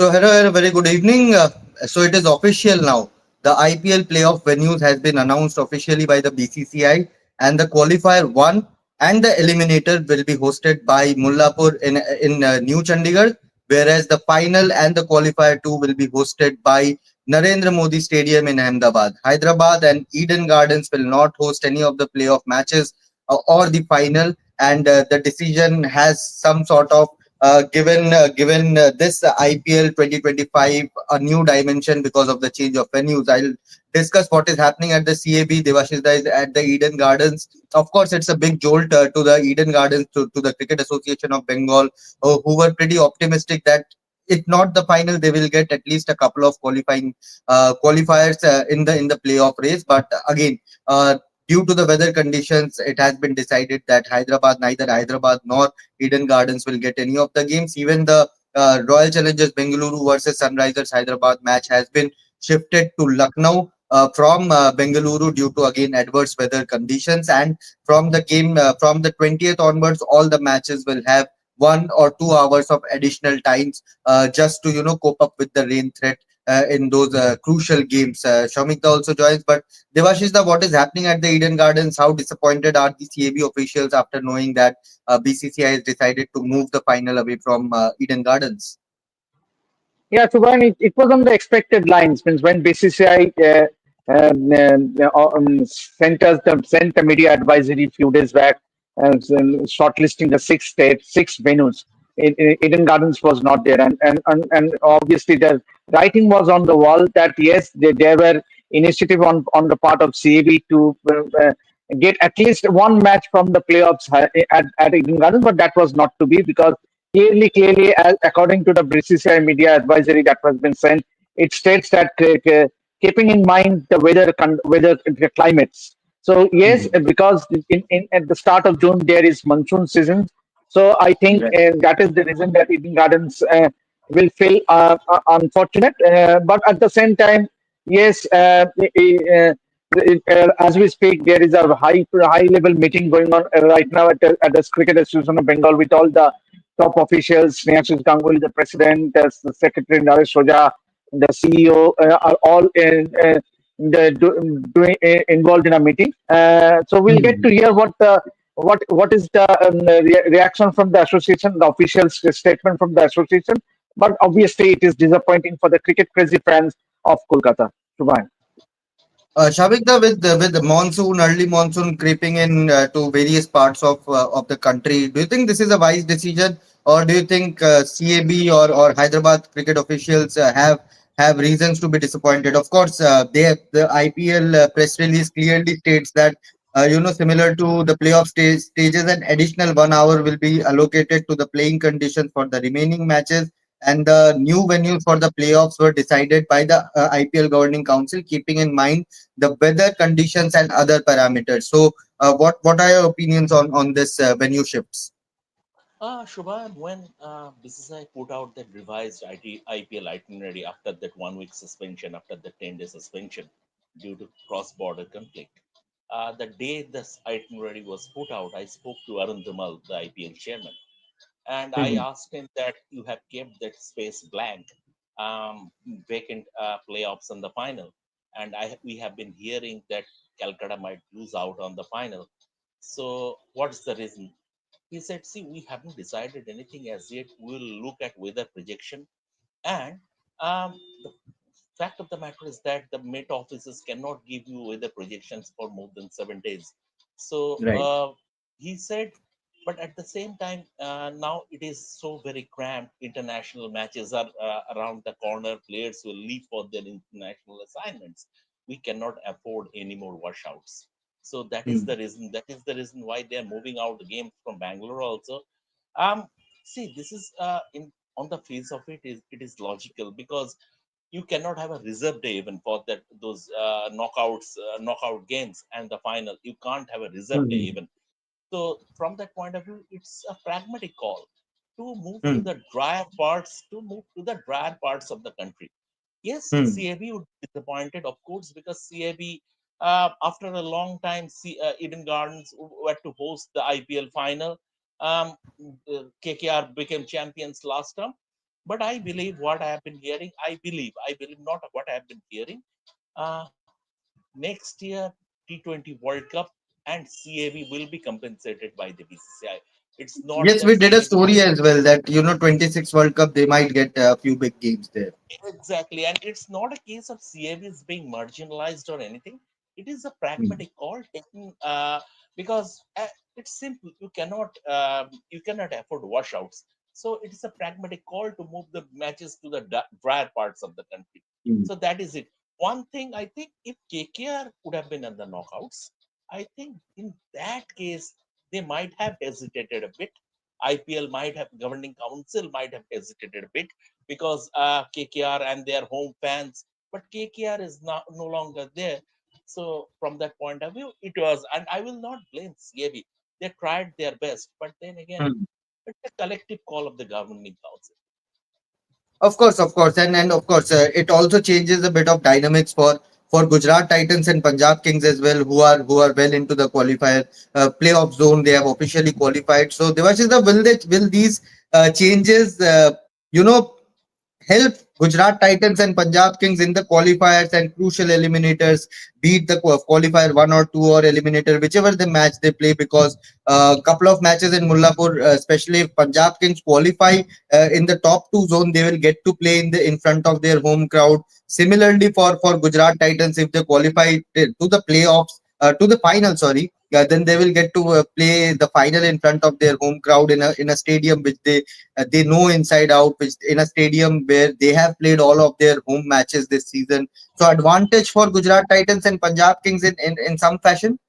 So hello, hello, very good evening. So it is official now. The IPL playoff venues has been announced officially by the BCCI, and the qualifier one and the eliminator will be hosted by Mullanpur in New Chandigarh, whereas the final and the qualifier two will be hosted by Narendra Modi Stadium in Ahmedabad. Hyderabad and Eden Gardens will not host any of the playoff matches or the final, and the decision has some sort of given this IPL 2025 a new dimension because of the change of venues. I'll discuss what is happening at the CAB. Devashida is at the Eden Gardens. Of course, it's a big jolt to the Eden Gardens, to the Cricket Association of Bengal, who were pretty optimistic that if not the final, they will get at least a couple of qualifying qualifiers in the playoff race. But again, due to the weather conditions, it has been decided that neither Hyderabad nor Eden Gardens will get any of the games. Even the Royal Challengers Bengaluru versus Sunrisers Hyderabad match has been shifted to Lucknow from Bengaluru due to again adverse weather conditions. And from the game from the 20th onwards, all the matches will have 1 or 2 hours of additional times just to cope up with the rain threat in those crucial games. Shamikta also joins, but Devashishda, what is happening at the Eden Gardens? How disappointed are the CAB officials after knowing that BCCI has decided to move the final away from Eden Gardens? Yeah, so when it was on the expected lines, means when BCCI sent a media advisory few days back, shortlisting the six states, six venues. Eden Gardens was not there, and obviously the writing was on the wall that yes, there were initiative on the part of CAB to get at least one match from the playoffs at Eden Gardens, but that was not to be because clearly, according to the BCCI media advisory that has been sent, it states that keeping in mind the weather climates. So yes, Mhm. because in at the start of June there is monsoon season. So I think Right. that is the reason that Eden Gardens will feel unfortunate. But at the same time, yes, as we speak, there is a high level meeting going on right now at the Cricket Association of Bengal with all the top officials, Snehasis Ganguly, the president, the secretary Naresh Roja, the CEO, are all involved in a meeting. So we'll get to Mhm. hear what is the reaction from the association, the official statement from the association. But obviously, it is disappointing for the cricket crazy fans of Kolkata. Shubhan. Shavikda, with the monsoon, early monsoon creeping in to various parts of the country, do you think this is a wise decision, or do you think CAB or Hyderabad cricket officials have reasons to be disappointed? Of course, the IPL press release clearly states that similar to the playoff stages, an additional 1 hour will be allocated to the playing conditions for the remaining matches, and the new venues for the playoffs were decided by the IPL governing council, keeping in mind the weather conditions and other parameters. So, what are your opinions on this venue shifts? Shubha, when BCCI put out that revised IPL itinerary after that 1 week suspension, after the 10-day suspension due to cross-border conflict, the day this itinerary was put out, I spoke to Arun Dhumal, the IPL chairman, and I Mhm. asked him that you have kept that space blank, vacant playoffs in the final, and we have been hearing that Calcutta might lose out on the final. So, what's the reason? He said, see, we haven't decided anything as yet. We'll look at weather projection. And the fact of the matter is that the Met offices cannot give you weather projections for more than 7 days. So Right. he said, but at the same time, now it is so very cramped. International matches are around the corner. Players will leave for their international assignments. We cannot afford any more washouts. So that is the Mhm. reason. That is the reason why they are moving out the game from Bangalore also. Um, See, this is in on the face of it is logical because you cannot have a reserve day even for that those knockout games and the final. You can't have a reserve day Mhm. even. So from that point of view, it's a pragmatic call to move to Mhm. the drier parts, to move to the drier parts of the country. Yes, Mhm. CAB would be disappointed, of course, because CAB, after a long time, Eden Gardens were to host the IPL final. KKR became champions last term. But I believe what I have been hearing. I believe not what I have been hearing. Uh, Next year, T20 World Cup and CAB will be compensated by the BCCI. It's not Yes, that we did a CAB story has. as well that 26 World Cup they might get a few big games there. Exactly, and it's not a case of CAB is being marginalized or anything. It is a Hmm. pragmatic call taken because it's simple. You cannot afford washouts, so it is a pragmatic call to move the matches to the drier parts of the country. Hmm. So that is it. One thing I think, if KKR would have been in the knockouts, I think in that case they might have hesitated a bit. IPL might have, governing council might have hesitated a bit, because KKR and their home fans. But KKR is not no longer there. So from that point of view, it was, and I will not blame CAB. They tried their best, but then again, Hmm. it's a collective call of the governing council. Of course, and of course, it also changes a bit of dynamics for Gujarat Titans and Punjab Kings as well, who are well into the qualifier playoff zone. They have officially qualified. So, Devashish, will these changes, you know, help Gujarat Titans and Punjab Kings in the qualifiers and crucial eliminators beat the qualifier one or two or eliminator, whichever the match they play. Because a couple of matches in Mullanpur, especially if Punjab Kings qualify in the top two zone, they will get to play in front of their home crowd. Similarly, for Gujarat Titans, if they qualify to the playoffs, to the final, sorry. Then they will get to play the final in front of their home crowd in a stadium which they know inside out, which in a stadium where they have played all of their home matches this season. So advantage for Gujarat Titans and Punjab Kings in some fashion.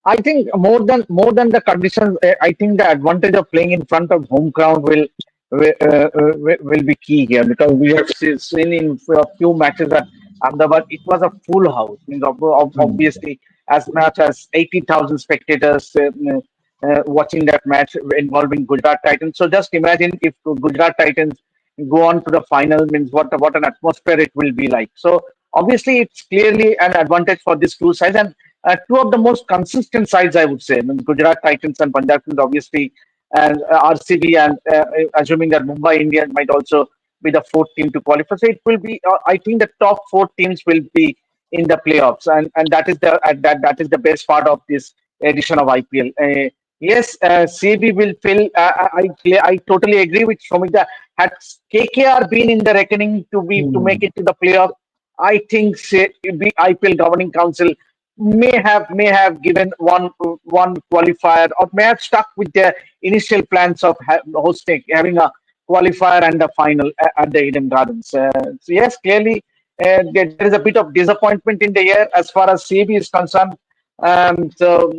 I think more than the conditions, I think the advantage of playing in front of home crowd will be key here, because we have seen in a few matches at Ahmedabad it was a full house. Means Hmm. obviously as much as 80,000 spectators watching that match involving Gujarat Titans. So just imagine if Gujarat Titans go on to the final, means what an atmosphere it will be like. So obviously it's clearly an advantage for these two sides, and two of the most consistent sides, I would say. I mean, Gujarat Titans and Punjab Kings, obviously, and RCB, and assuming that Mumbai Indians might also be the fourth team to qualify. So it will be, I think, the top four teams will be in the playoffs, and that is the best part of this edition of IPL. Yes, CB will fill. I totally agree with Shomika. Had KKR been in the reckoning to make Hmm. it to the playoff, I think the IPL governing council may have given one qualifier, or may have stuck with their initial plans of hosting, having a qualifier and a final at the Eden Gardens. So yes, clearly there is a bit of disappointment in the air as far as CB is concerned. So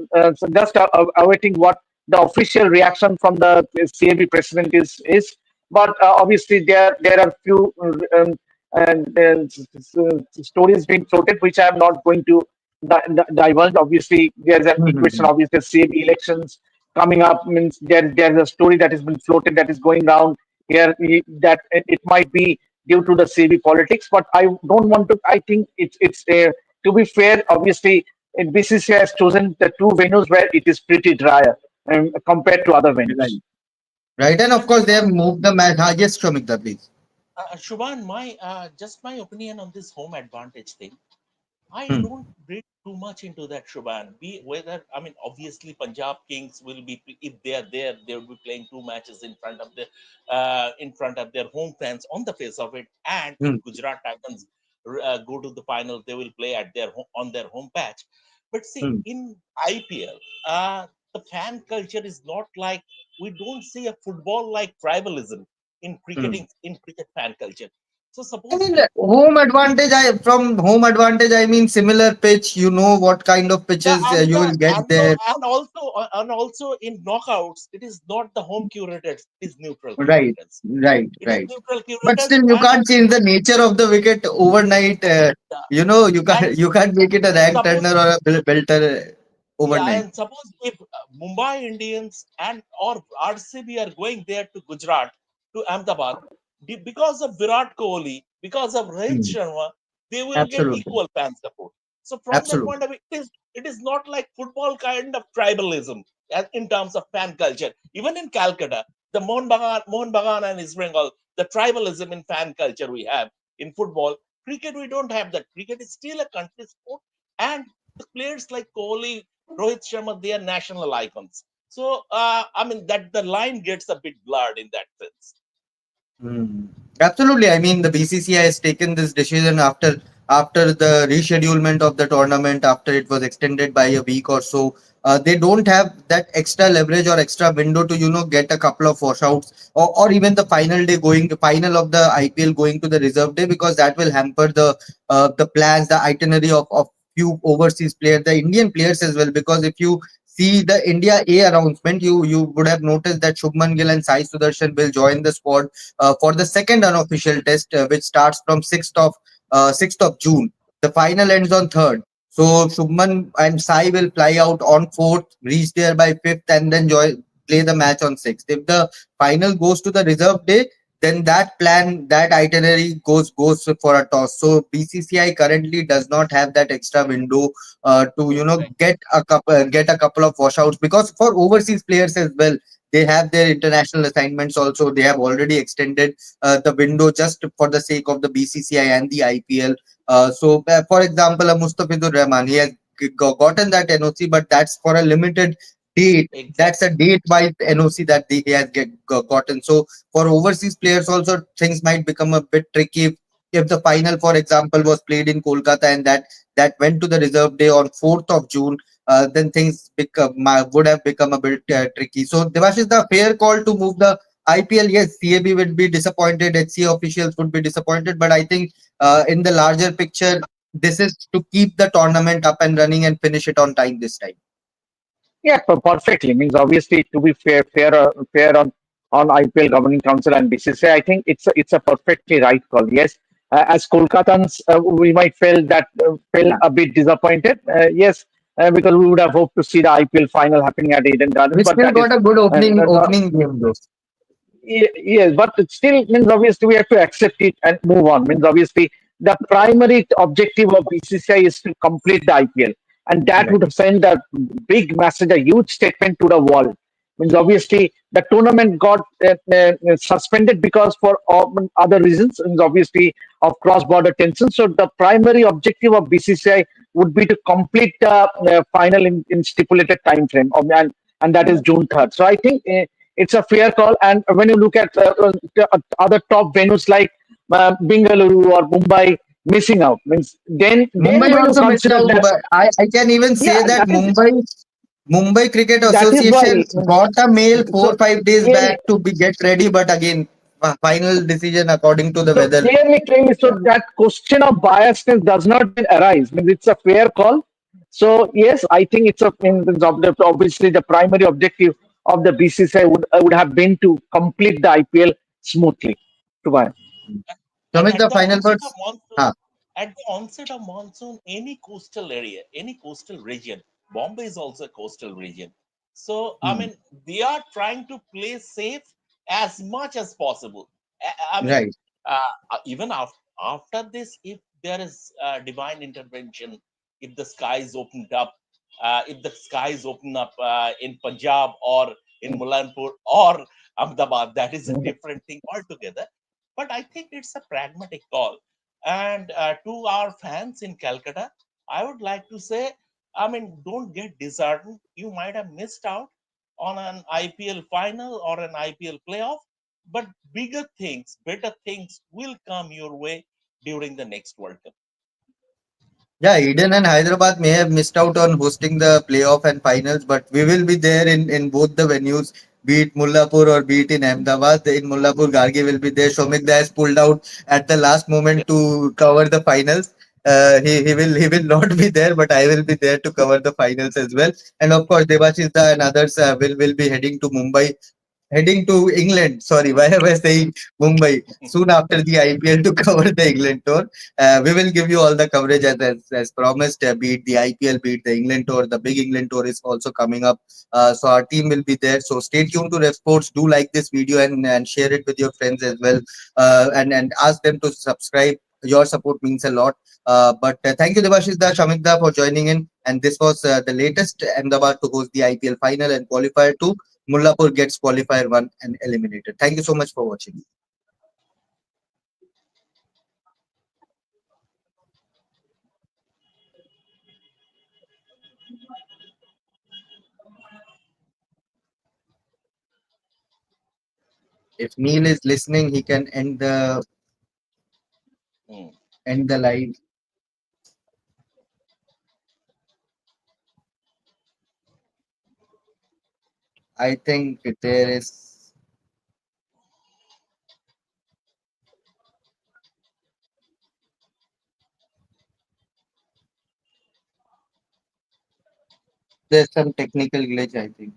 just awaiting what the official reaction from the CAB president is. But obviously there are few stories being floated which I am not going to divulge. Obviously, there's an equation. Hmm. Obviously, CAB elections coming up means there's a story that has been floated that is going around here, that it might be due to the CAB politics. But I don't want to. I think it's to be fair. Obviously, BCCI has chosen the two venues where it is pretty drier compared to other venues. Right. Right. And of And course, they have Shubham, moved the match. Yes, Shomikta, please. Shubham, my just my opinion on this home advantage thing. I Hmm. don't read too much into that, Shubhan. Be whether, I mean, obviously Punjab Kings will be, if they are there, they will be playing two matches in front of their home fans on the face of it. And if Hmm. Gujarat Titans go to the final, they will play at on their home patch. But see, Hmm. in IPL, the fan culture is not like, we don't see a football like tribalism in Hmm. cricket fan culture. So I suppose mean, if home advantage. From home advantage, I mean similar pitch. You know what kind of Yeah, pitches and you the will get and the there. and also in knockouts, it is not the home curators, it is neutral Right, curators. right, It is right. neutral But curators, still, you and can't change the nature of the wicket overnight. uh, You and can't make it a rag suppose turner or a belter yeah, overnight. and suppose if Mumbai Indians and or RCB are going there to Gujarat, to Ahmedabad, because of Virat Kohli, because of Rohit Hmm. Sharma, they will get Absolutely, equal fan support. So from that point absolutely. of view, it is not like football kind of tribalism in terms of fan culture. Even in Calcutta, The Mohun Bagan and East Bengal, the tribalism in fan culture we have in football. Cricket, we don't have that. Cricket is still a country sport, and the players like Kohli, Rohit Sharma, they are national icons. So, I mean, that the line gets a bit blurred in that sense. Hmm. Absolutely. I mean, the BCCI has taken this decision after the reschedulement of the tournament, after it was extended by a week or so. They don't have that extra leverage or extra window to get a couple of washouts, or even the final day going final of the IPL going to the reserve day, because that will hamper the plans, the itinerary of few overseas players, the Indian players as well. Because if you see the India A announcement, you would have noticed that Shubman Gill and Sai Sudarshan will join the squad for the second unofficial test, which starts from 6th of June. The final ends on 3rd. So Shubman and Sai will fly out on 4th, reach there by 5th, and then play the match on 6th. If the final goes to the reserve day, then that plan, that itinerary goes for a toss. So BCCI currently does not have that extra window to Correct. get a couple of washouts, because for overseas players as well, they have their international assignments also. They have already extended the window just for the sake of the BCCI and the IPL. For example, a Mustafidur Rahman, he has gotten that NOC, but that's for a limited date. That's a Exactly. date-wise NOC that he has gotten. So for overseas players also, things might become a bit tricky if the final, for example, was played in Kolkata, and that went to the reserve day on 4th of June. Then things would have become a bit tricky. So Devash, is the fair call to move the IPL? Yes, CAB would be disappointed, HCA officials would be disappointed, but I think in the larger picture, this is to keep the tournament up and running and finish it on time this time. Yeah, perfectly. Means obviously to be fair on IPL governing council and BCCI, I think it's a perfectly right call. Yes, as Kolkatans, we might feel Yeah, a bit disappointed. Yes, because we would have hoped to see the IPL final happening at Eden Gardens, we but still that got is a good not. opening game though. Yes, but it still means obviously we have to accept it and move on. Means obviously the primary objective of BCCI is to complete the IPL, and that Right. would send a big message, a huge statement to the world. Means obviously the tournament got suspended because for other reasons, means obviously of cross-border tension. So the primary objective of BCCI would be to complete the final in stipulated time frame, and that is June 3rd. So I think. It's a fair call. And when you look at other top venues like Bengaluru or Mumbai missing out, means then Mumbai when you also missed consider out, that, but I can even say yeah, that Mumbai Cricket that is Association why. got a mail So 4 5 days clearly, back to be get ready, but again, final decision according to the so weather. clearly, so that question of biasness does not then arise. Means it's a fair call. So yes, I think it's obviously the primary objective of the BCCI would have been to complete the IPL smoothly. To buy. And Shamik, the final words. Huh. at the onset of monsoon, any coastal area, any coastal region, Bombay is also a coastal region. So, I Hmm. mean, they are trying to play safe as much as possible. I mean, Right. even after this, if there is divine intervention, if the skies opened up, if the skies open up in Punjab or in Mullanpur or Ahmedabad, that is a different thing altogether. But I think it's a pragmatic call. And to our fans in Calcutta, I would like to say, I mean, don't get disheartened. You might have missed out on an IPL final or an IPL playoff, but bigger things, better things will come your way during the next World Cup. Yeah, Eden and Hyderabad may have missed out on hosting the playoff and finals, but we will be there in both the venues, be it Mullapur or be it in Ahmedabad. In Mullapur, Gargi will be there. Shomik Das pulled out at the last moment to cover the finals. He will not be there, but I will be there to cover the finals as well. And of course, Devashita and others will be heading to Mumbai, heading to England. Sorry, why am I saying Mumbai? Soon after the IPL to cover the England tour. We will give you all the coverage as promised. Be it the IPL, be it the England tour. The big England tour is also coming up. So our team will be there. So stay tuned to Ref Sports. Do like this video and share it with your friends as well. And ask them to subscribe. Your support means a lot. But thank you, Devashis Shamikda, for joining in. And this was the latest Ahmedabad to host the IPL final and qualifier 2. Mullapur gets qualifier one and eliminated. Thank you so much for watching. If Neil is listening, he can Hmm. end the live. I think there is there's some technical glitch. I think.